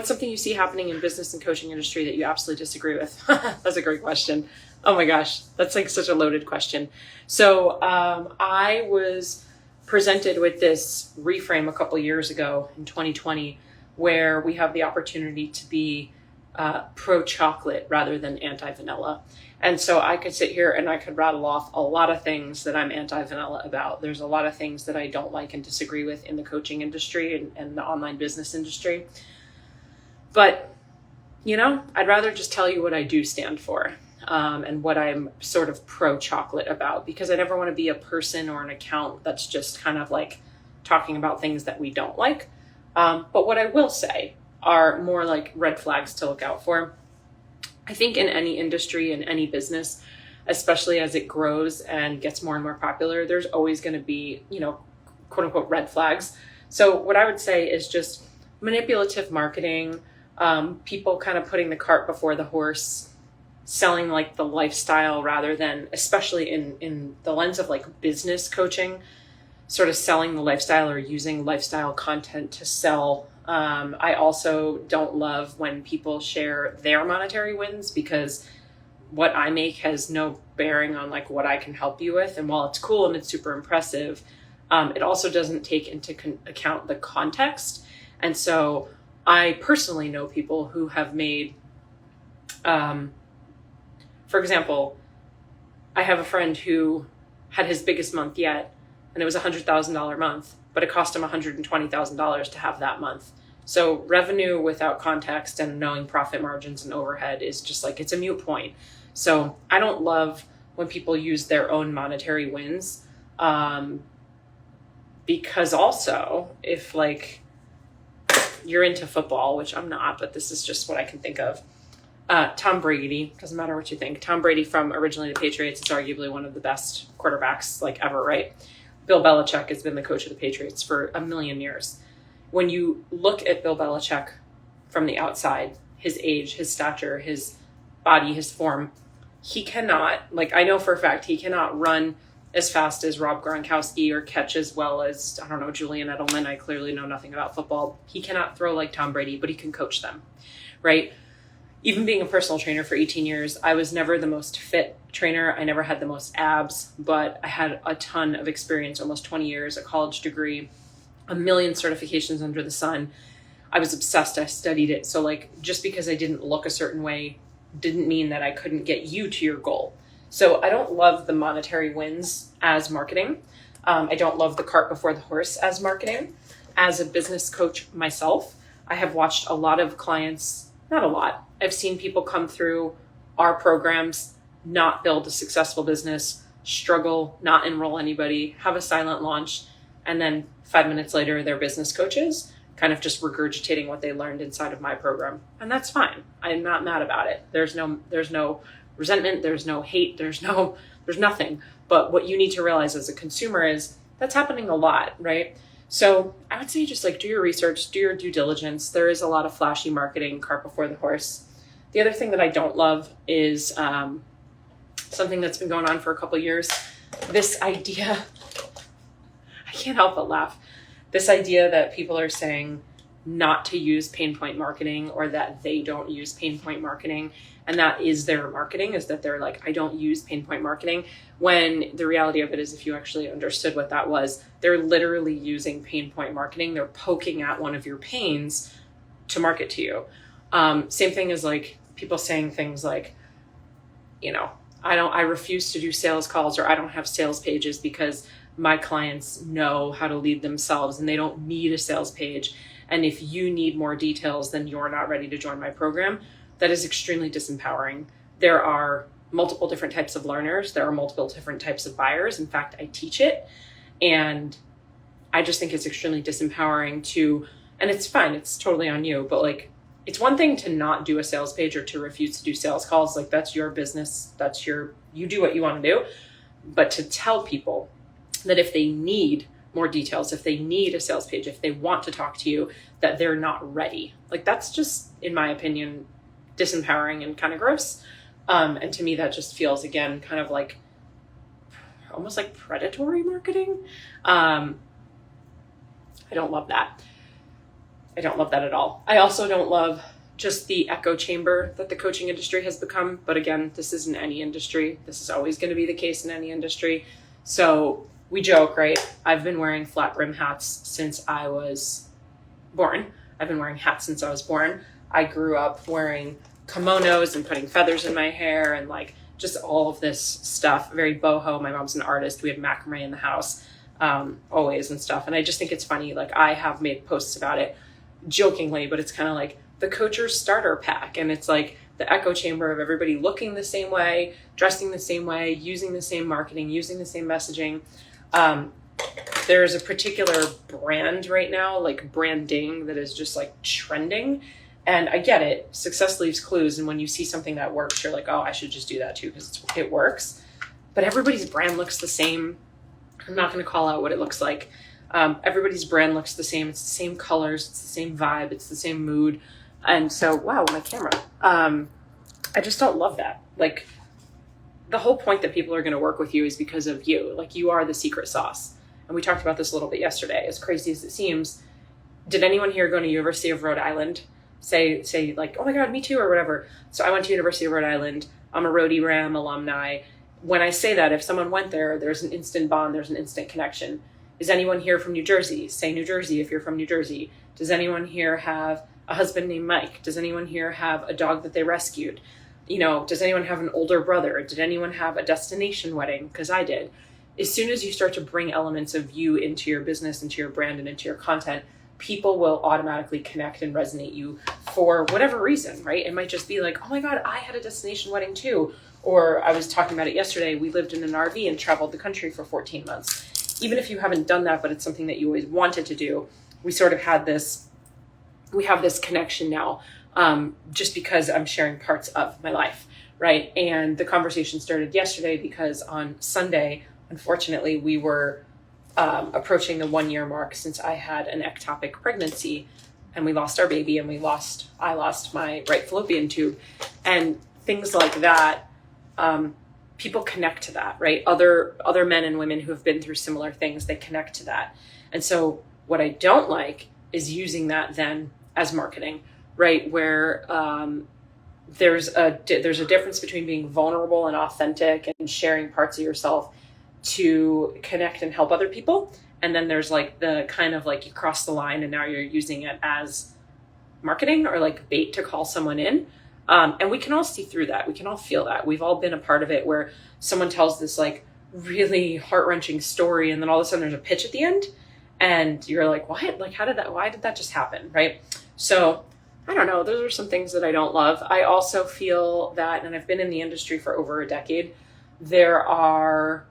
what's something you see happening in business and coaching industry that you absolutely disagree with? That's a great question. Oh my gosh, that's like such a loaded question. So I was presented with this reframe a couple years ago in 2020, where we have the opportunity to be pro-chocolate rather than anti-vanilla. And so I could sit here and I could rattle off a lot of things that I'm anti-vanilla about. There's a lot of things that I don't like and disagree with in the coaching industry and the online business industry. But, you know, I'd rather just tell you what I do stand for and what I'm sort of pro-chocolate about, because I never want to be a person or an account that's just kind of like talking about things that we don't like. But what I will say are more like red flags to look out for. I think in any industry, in any business, especially as it grows and gets more and more popular, there's always going to be, you know, quote unquote red flags. So what I would say is just manipulative marketing, people kind of putting the cart before the horse, selling like the lifestyle rather than, especially in the lens of like business coaching, sort of selling the lifestyle or using lifestyle content to sell. I also don't love when people share their monetary wins, because what I make has no bearing on like what I can help you with. And while it's cool and it's super impressive, it also doesn't take into account the context. And so I personally know people who have made, for example, I have a friend who had his biggest month yet, and it was $100,000 month, but it cost him $120,000 to have that month. So revenue without context and knowing profit margins and overhead is just like, it's a moot point. So I don't love when people use their own monetary wins, because also if like you're into football, which I'm not, but this is just what I can think of. Tom Brady, doesn't matter what you think. Tom Brady from originally the Patriots is arguably one of the best quarterbacks like ever, right? Bill Belichick has been the coach of the Patriots for a million years. When you look at Bill Belichick from the outside, his age, his stature, his body, his form, he cannot, like I know for a fact, he cannot run as fast as Rob Gronkowski or catch as well as, I don't know, Julian Edelman. I clearly know nothing about football. He cannot throw like Tom Brady, but he can coach them, right? Even being a personal trainer for 18 years, I was never the most fit trainer. I never had the most abs, but I had a ton of experience, almost 20 years, a college degree, a million certifications under the sun. I was obsessed. I studied it. So like, just because I didn't look a certain way didn't mean that I couldn't get you to your goal. So I don't love the monetary wins as marketing. I don't love the cart before the horse as marketing. As a business coach myself, I have watched a lot of clients, not a lot. I've seen people come through our programs, not build a successful business, struggle, not enroll anybody, have a silent launch, and then 5 minutes later, they're business coaches, kind of just regurgitating what they learned inside of my program. And that's fine. I'm not mad about it. There's no resentment. There's no hate. There's nothing. But what you need to realize as a consumer is that's happening a lot, right? So I would say just like do your research, do your due diligence. There is a lot of flashy marketing, cart before the horse. The other thing that I don't love is something that's been going on for a couple of years. This idea, I can't help but laugh. This idea that people are saying not to use pain point marketing, or that they don't use pain point marketing, and that is their marketing, is that they're like, I don't use pain point marketing, when the reality of it is, if you actually understood what that was, they're literally using pain point marketing. They're poking at one of your pains to market to you. Same thing as like people saying things like, you know, I refuse to do sales calls, or I don't have sales pages because my clients know how to lead themselves and they don't need a sales page. And if you need more details, then you're not ready to join my program. That is extremely disempowering. There are multiple different types of learners. There are multiple different types of buyers. In fact, I teach it. And I just think it's extremely disempowering and it's fine. It's totally on you. But like, it's one thing to not do a sales page or to refuse to do sales calls. Like that's your business. You do what you want to do. But to tell people that if they need more details, if they need a sales page, if they want to talk to you, that they're not ready. Like that's just, in my opinion, disempowering and kind of gross. And to me, that just feels, again, kind of like almost like predatory marketing. I don't love that. I don't love that at all. I also don't love just the echo chamber that the coaching industry has become. But again, this isn't any industry. This is always going to be the case in any industry. So we joke, right? I've been wearing flat brim hats since I was born. I've been wearing hats since I was born. I grew up wearing kimonos and putting feathers in my hair and like just all of this stuff. Very boho. My mom's an artist. We had macrame in the house always and stuff. And I just think it's funny. Like I have made posts about it jokingly, but it's kind of like the coacher's starter pack. And it's like the echo chamber of everybody looking the same way, dressing the same way, using the same marketing, using the same messaging. There's a particular brand right now, like branding, that is just like trending. And I get it. Success leaves clues. And when you see something that works, you're like, oh, I should just do that too because it works. But everybody's brand looks the same. I'm not going to call out what it looks like. Everybody's brand looks the same. It's the same colors. It's the same vibe. It's the same mood. And so, wow, my camera. I just don't love that. Like, the whole point that people are going to work with you is because of you. Like, you are the secret sauce. And we talked about this a little bit yesterday. As crazy as it seems, did anyone here go to University of Rhode Island? Say like, oh my God, me too, or whatever. So I went to University of Rhode Island. I'm a Rhody Ram alumni. When I say that, if someone went there, there's an instant bond. There's an instant connection. Is anyone here from New Jersey? Say New Jersey if you're from New Jersey. Does anyone here have a husband named Mike? Does anyone here have a dog that they rescued? You know, does anyone have an older brother? Did anyone have a destination wedding? Because I did. As soon as you start to bring elements of you into your business, into your brand, and into your content, people will automatically connect and resonate you for whatever reason, right? It might just be like, oh my God, I had a destination wedding too. Or I was talking about it yesterday. We lived in an RV and traveled the country for 14 months. Even if you haven't done that, but it's something that you always wanted to do, we sort of had this, we have this connection now, just because I'm sharing parts of my life, right? And the conversation started yesterday because on Sunday, unfortunately, we were approaching the 1 year mark since I had an ectopic pregnancy, and we lost our baby, and I lost my right fallopian tube, and things like that. People connect to that, right? Other men and women who have been through similar things, they connect to that. And so what I don't like is using that then as marketing, right? Where there's a difference between being vulnerable and authentic and sharing parts of yourself to connect and help other people. And then there's like the kind of like you cross the line and now you're using it as marketing or like bait to call someone in. And we can all see through that. We can all feel that. We've all been a part of it where someone tells this like really heart-wrenching story and then all of a sudden there's a pitch at the end and you're like, what? Like, why did that just happen? Right? So I don't know. Those are some things that I don't love. I also feel that, and I've been in the industry for over a decade, there are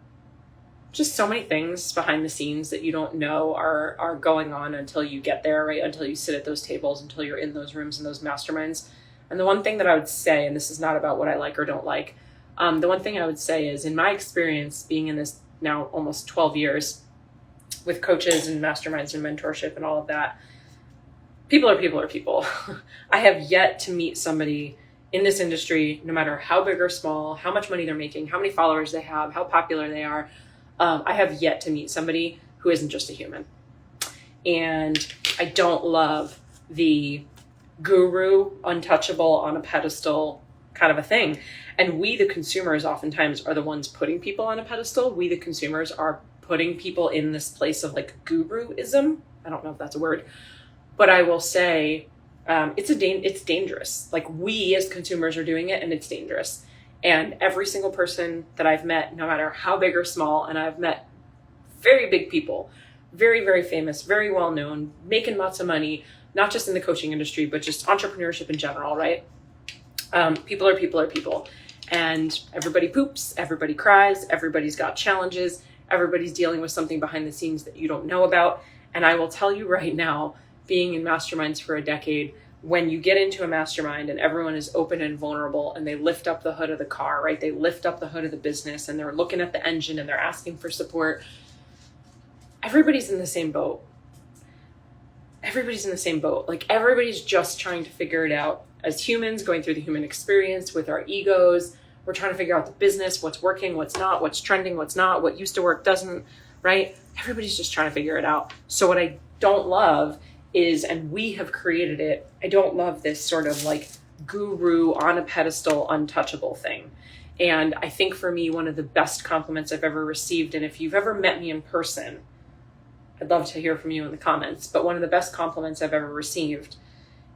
just so many things behind the scenes that you don't know are going on until you get there, right? Until you sit at those tables, until you're in those rooms and those masterminds. And the one thing that I would say, and this is not about what I like or don't like, the one thing I would say is, in my experience being in this now almost 12 years with coaches and masterminds and mentorship and all of that, people are people. I have yet to meet somebody in this industry, no matter how big or small, how much money they're making, how many followers they have, how popular they are. I have yet to meet somebody who isn't just a human. And I don't love the guru, untouchable, on a pedestal kind of a thing. And we, the consumers, oftentimes are the ones putting people on a pedestal. We, the consumers, are putting people in this place of like guruism. I don't know if that's a word, but I will say it's dangerous. Like, we as consumers are doing it, and it's dangerous. And every single person that I've met, no matter how big or small, and I've met very big people, very, very famous, very well known, making lots of money, not just in the coaching industry, but just entrepreneurship in general, right? People are people. And everybody poops, everybody cries, everybody's got challenges, everybody's dealing with something behind the scenes that you don't know about. And I will tell you right now, being in masterminds for a decade, when you get into a mastermind and everyone is open and vulnerable and they lift up the hood of the car, right? They lift up the hood of the business and they're looking at the engine and they're asking for support. Everybody's in the same boat. Everybody's in the same boat. Like, everybody's just trying to figure it out as humans, going through the human experience with our egos. We're trying to figure out the business, what's working, what's not, what's trending, what's not, what used to work doesn't, right? Everybody's just trying to figure it out. So what I don't love is, and we have created it, I don't love this sort of like guru on a pedestal, untouchable thing. And I think for me, one of the best compliments I've ever received, and if you've ever met me in person, I'd love to hear from you in the comments, but one of the best compliments I've ever received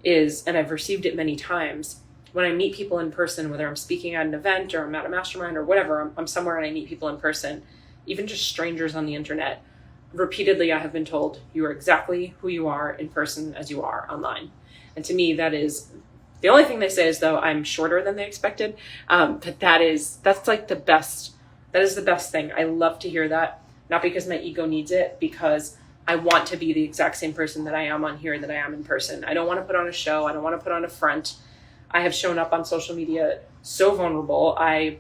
is, and I've received it many times, when I meet people in person, whether I'm speaking at an event or I'm at a mastermind or whatever, I'm somewhere and I meet people in person, even just strangers on the internet, repeatedly I have been told, you are exactly who you are in person as you are online. And to me, that is, the only thing they say is, though, I'm shorter than they expected. But that's like the best, that is the best thing. I love to hear that, not because my ego needs it, because I want to be the exact same person that I am on here that I am in person. I don't want to put on a show. I don't want to put on a front. I have shown up on social media so vulnerable. I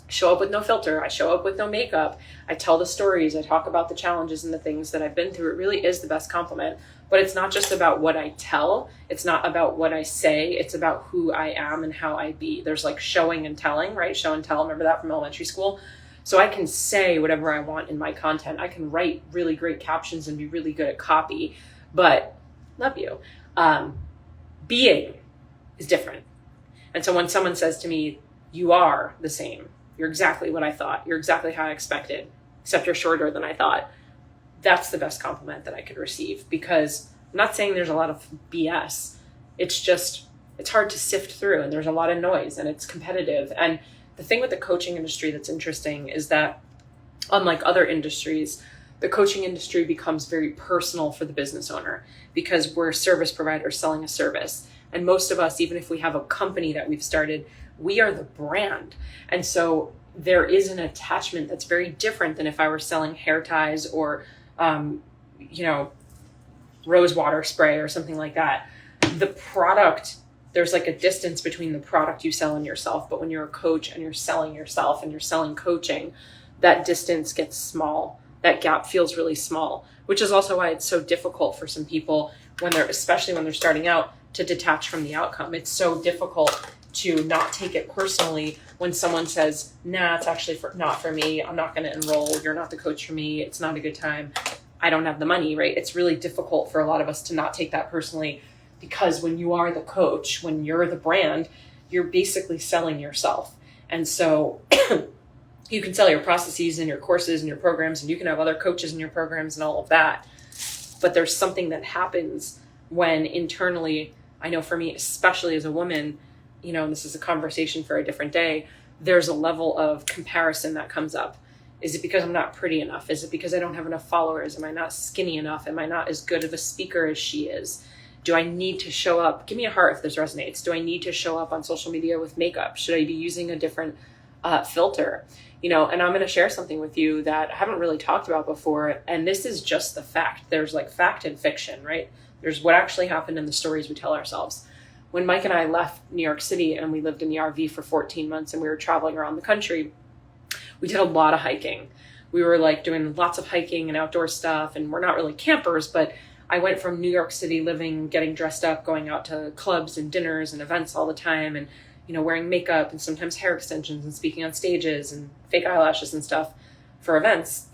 show up with no filter. I show up with no makeup. I tell the stories. I talk about the challenges and the things that I've been through. It really is the best compliment. But it's not just about what I tell. It's not about what I say. It's about who I am and how I be. There's like showing and telling, right? Show and tell. Remember that from elementary school? So I can say whatever I want in my content. I can write really great captions and be really good at copy. But, love you. Being is different. And so when someone says to me, you are the same. You're exactly what I thought. You're exactly how I expected, except you're shorter than I thought. That's the best compliment that I could receive, because I'm not saying there's a lot of BS. It's just, it's hard to sift through, and there's a lot of noise, and it's competitive. And the thing with the coaching industry that's interesting is that, unlike other industries, the coaching industry becomes very personal for the business owner, because we're service providers selling a service. And most of us, even if we have a company that we've started, we are the brand. And so there is an attachment that's very different than if I were selling hair ties or, rose water spray or something like that. The product, there's like a distance between the product you sell and yourself. But when you're a coach and you're selling yourself and you're selling coaching, that distance gets small. That gap feels really small, which is also why it's so difficult for some people especially when they're starting out, to detach from the outcome. It's so difficult to not take it personally when someone says, nah, it's actually not for me. I'm not going to enroll. You're not the coach for me. It's not a good time. I don't have the money, right? It's really difficult for a lot of us to not take that personally, because when you are the coach, when you're the brand, you're basically selling yourself. And so you can sell your processes and your courses and your programs, and you can have other coaches in your programs and all of that. But there's something that happens when internally, I know for me, especially as a woman, and this is a conversation for a different day, there's a level of comparison that comes up. Is it because I'm not pretty enough? Is it because I don't have enough followers? Am I not skinny enough? Am I not as good of a speaker as she is? Do I need to show up? Give me a heart if this resonates. Do I need to show up on social media with makeup? Should I be using a different filter? And I'm going to share something with you that I haven't really talked about before. And this is just the fact. There's like fact and fiction, right? There's what actually happened in the stories we tell ourselves. When Mike and I left New York City and we lived in the RV for 14 months and we were traveling around the country, we did a lot of hiking. We were like doing lots of hiking and outdoor stuff, and we're not really campers, but I went from New York City living, getting dressed up, going out to clubs and dinners and events all the time, and wearing makeup and sometimes hair extensions and speaking on stages and fake eyelashes and stuff for events,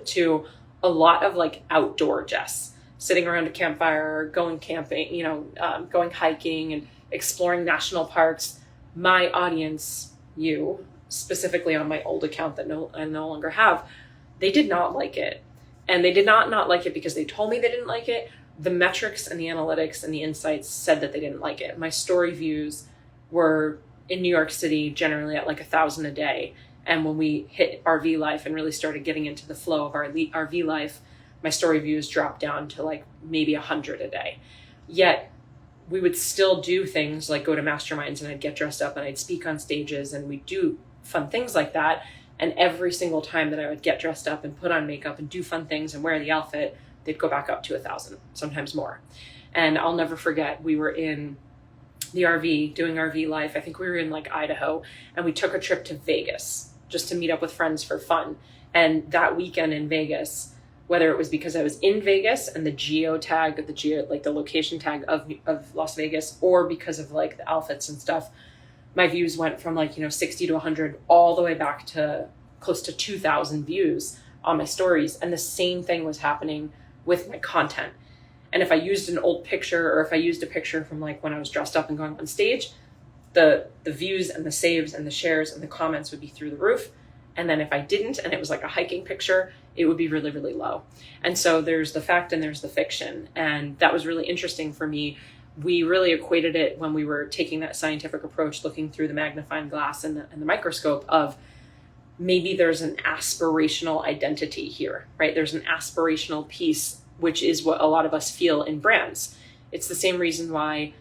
to a lot of like outdoor Jess, sitting around a campfire, going camping, going hiking and exploring national parks. My audience, you, specifically on my old account that I no longer have, they did not like it. And they did not like it because they told me they didn't like it. The metrics and the analytics and the insights said that they didn't like it. My story views were in New York City generally at like 1,000 a day. And when we hit RV life and really started getting into the flow of our RV life, my story views dropped down to like maybe 100 a day. Yet we would still do things like go to masterminds, and I'd get dressed up and I'd speak on stages, and we'd do fun things like that. And every single time that I would get dressed up and put on makeup and do fun things and wear the outfit, they'd go back up to 1,000, sometimes more. And I'll never forget, we were in the RV doing RV life. I think we were in like Idaho, and we took a trip to Vegas just to meet up with friends for fun. And that weekend in Vegas, whether it was because I was in Vegas and the the location tag of Las Vegas, or because of like the outfits and stuff, my views went from 60 to 100 all the way back to close to 2,000 views on my stories. And the same thing was happening with my content. And if I used an old picture, or if I used a picture from like when I was dressed up and going on stage, the views and the saves and the shares and the comments would be through the roof. And then if I didn't, and it was like a hiking picture, it would be really, really low. And so there's the fact and there's the fiction. And that was really interesting for me. We really equated it when we were taking that scientific approach, looking through the magnifying glass and the microscope of maybe there's an aspirational identity here, right? There's an aspirational piece, which is what a lot of us feel in brands. It's the same reason why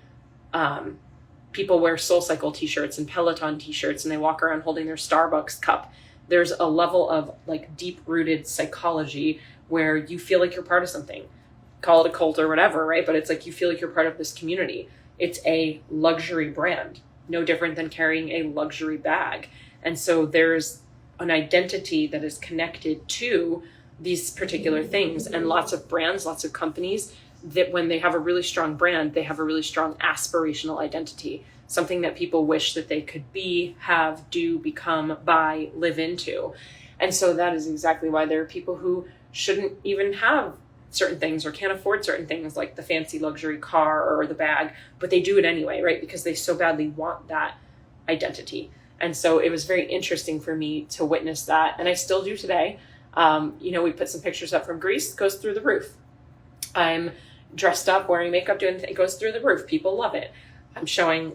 people wear SoulCycle t-shirts and Peloton t-shirts and they walk around holding their Starbucks cup. There's a level of like deep-rooted psychology where you feel like you're part of something. Call it a cult or whatever, right? But it's like you feel like you're part of this community. It's a luxury brand, no different than carrying a luxury bag. And so there's an identity that is connected to these particular things. And lots of brands, lots of companies, that when they have a really strong brand, they have a really strong aspirational identity, something that people wish that they could be, have, do, become, buy, live into. And so that is exactly why there are people who shouldn't even have certain things or can't afford certain things like the fancy luxury car or the bag, but they do it anyway, right? Because they so badly want that identity. And so it was very interesting for me to witness that. And I still do today. We put some pictures up from Greece, goes through the roof. I'm dressed up, wearing makeup, doing it goes through the roof. People love it. I'm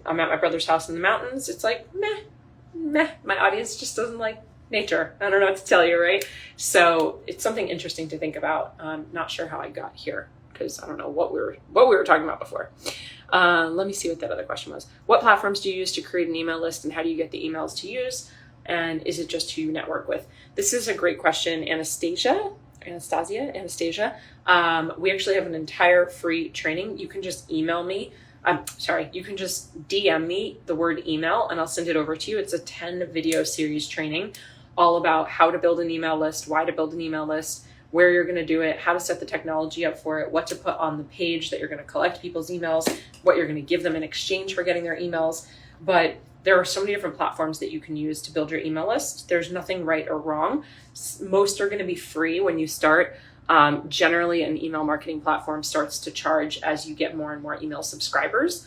at my brother's house in the mountains. It's like, meh. My audience just doesn't like nature. I don't know what to tell you, right? So it's something interesting to think about. I'm not sure how I got here because I don't know what we were talking about before. Let me see what that other question was. What platforms do you use to create an email list, and how do you get the emails to use? And is it just who you network with? This is a great question, Anastasia. We actually have an entire free training. You can just email me. You can just DM me the word email and I'll send it over to you. It's a 10 video series training all about how to build an email list, why to build an email list, where you're going to do it, how to set the technology up for it, what to put on the page that you're going to collect people's emails, what you're going to give them in exchange for getting their emails. But there are so many different platforms that you can use to build your email list. There's nothing right or wrong. Most are going to be free when you start. Generally, an email marketing platform starts to charge as you get more and more email subscribers,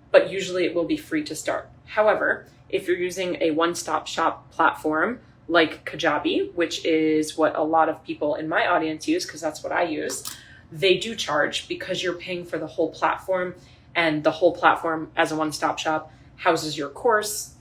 but usually it will be free to start. However, if you're using a one-stop shop platform like Kajabi, which is what a lot of people in my audience use, because that's what I use, they do charge because you're paying for the whole platform, and the whole platform as a one-stop shop houses your course.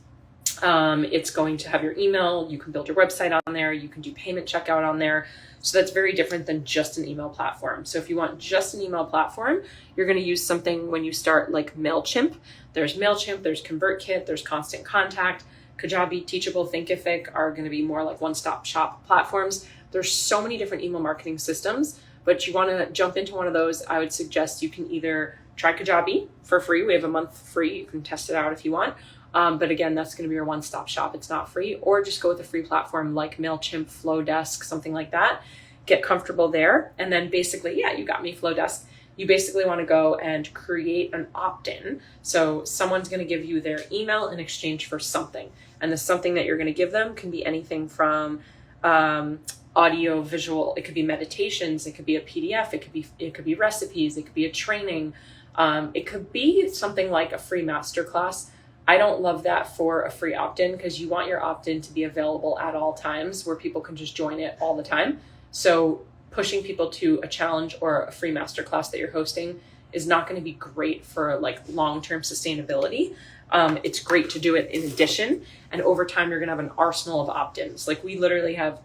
It's going to have your email. You can build your website on there. You can do payment checkout on there. So that's very different than just an email platform. So if you want just an email platform, you're going to use something when you start like MailChimp. There's MailChimp, there's ConvertKit, there's Constant Contact. Kajabi, Teachable, Thinkific are going to be more like one-stop shop platforms. There's so many different email marketing systems, but you want to jump into one of those. I would suggest you can either try Kajabi for free. We have a month free. You can test it out if you want. But again, that's going to be your one-stop shop. It's not free. Or just go with a free platform like MailChimp, Flowdesk, something like that. Get comfortable there. And then basically, you got me, Flowdesk. You basically want to go and create an opt-in. So someone's going to give you their email in exchange for something. And the something that you're going to give them can be anything from audio, visual. It could be meditations. It could be a PDF. It could be recipes. It could be a training. It could be something like a free masterclass. I don't love that for a free opt-in because you want your opt-in to be available at all times where people can just join it all the time. So pushing people to a challenge or a free masterclass that you're hosting is not going to be great for like long-term sustainability. It's great to do it in addition. And over time, you're going to have an arsenal of opt-ins. Like we literally have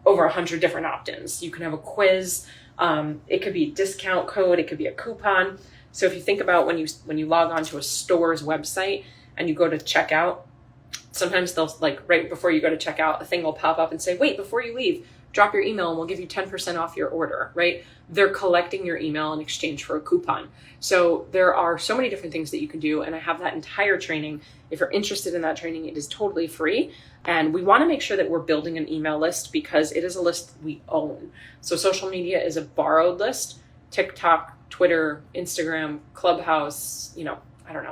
over 100 different opt-ins. You can have a quiz. It could be a discount code. It could be a coupon. So if you think about when you log on to a store's website and you go to checkout, sometimes they'll like right before you go to checkout, a thing will pop up and say, wait, before you leave, drop your email and we'll give you 10% off your order, right? They're collecting your email in exchange for a coupon. So there are so many different things that you can do. And I have that entire training. If you're interested in that training, it is totally free. And we want to make sure that we're building an email list because it is a list we own. So social media is a borrowed list. TikTok, Twitter, Instagram, Clubhouse,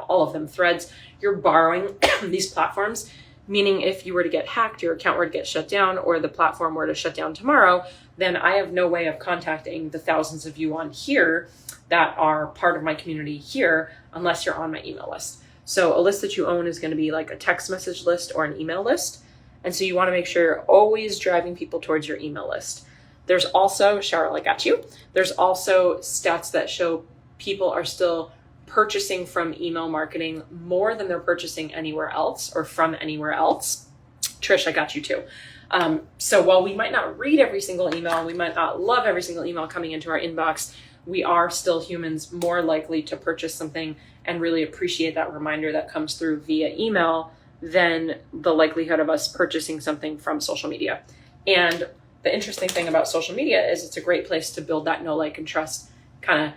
all of them, Threads. You're borrowing these platforms, meaning if you were to get hacked, your account were to get shut down, or the platform were to shut down tomorrow, then I have no way of contacting the thousands of you on here that are part of my community here unless you're on my email list. So a list that you own is going to be like a text message list or an email list. And so you want to make sure you're always driving people towards your email list. There's also, Cheryl, I got you. There's also stats that show people are still purchasing from email marketing more than they're purchasing anywhere else or from anywhere else. Trish, I got you too. So while we might not read every single email, we might not love every single email coming into our inbox, we are still humans more likely to purchase something and really appreciate that reminder that comes through via email than the likelihood of us purchasing something from social media. And the interesting thing about social media is it's a great place to build that know, like, and trust, kind of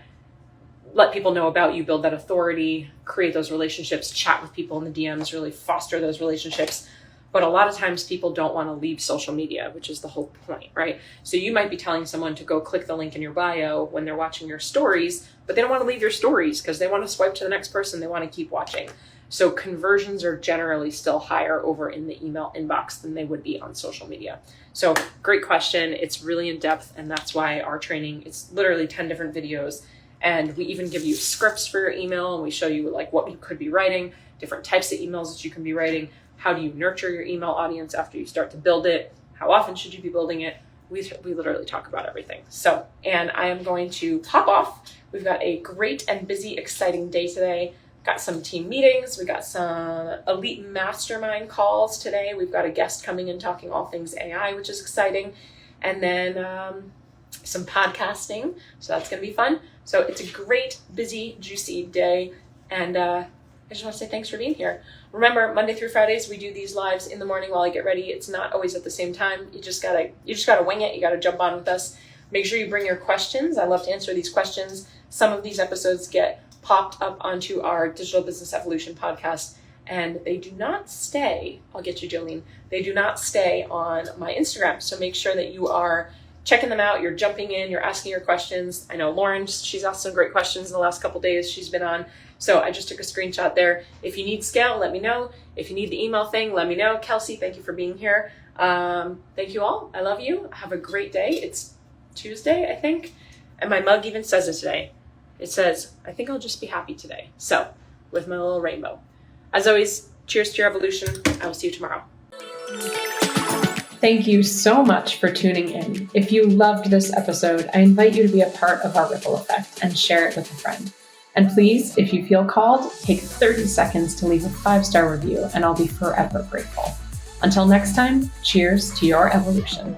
let people know about you, build that authority, create those relationships, chat with people in the DMs, really foster those relationships. But a lot of times people don't want to leave social media, which is the whole point, right? So you might be telling someone to go click the link in your bio when they're watching your stories, but they don't want to leave your stories because they want to swipe to the next person. They want to keep watching. So conversions are generally still higher over in the email inbox than they would be on social media. So great question. It's really in depth. And that's why our training, it's literally 10 different videos. And we even give you scripts for your email. And we show you like what you could be writing, different types of emails that you can be writing. How do you nurture your email audience after you start to build it? How often should you be building it? We literally talk about everything. So, and I am going to pop off. We've got a great and busy, exciting day today. Got some team meetings. We got some elite mastermind calls today. We've got a guest coming in talking all things AI, which is exciting. And then some podcasting. So that's going to be fun. So it's a great, busy, juicy day. And I just want to say thanks for being here. Remember, Monday through Fridays, we do these lives in the morning while I get ready. It's not always at the same time. You just gotta wing it. You gotta jump on with us. Make sure you bring your questions. I love to answer these questions. Some of these episodes get popped up onto our Digital Business Evolution podcast, and they do not stay. I'll get you, Jolene. They do not stay on my Instagram. So make sure that you are checking them out. You're jumping in. You're asking your questions. I know Lauren, she's asked some great questions in the last couple days she's been on. So I just took a screenshot there. If you need scale, let me know. If you need the email thing, let me know. Kelsey, thank you for being here. Thank you all. I love you. Have a great day. It's Tuesday, I think. And my mug even says it today. It says, I think I'll just be happy today. So with my little rainbow. As always, cheers to your evolution. I will see you tomorrow. Thank you so much for tuning in. If you loved this episode, I invite you to be a part of our ripple effect and share it with a friend. And please, if you feel called, take 30 seconds to leave a 5-star review, and I'll be forever grateful. Until next time, cheers to your evolution.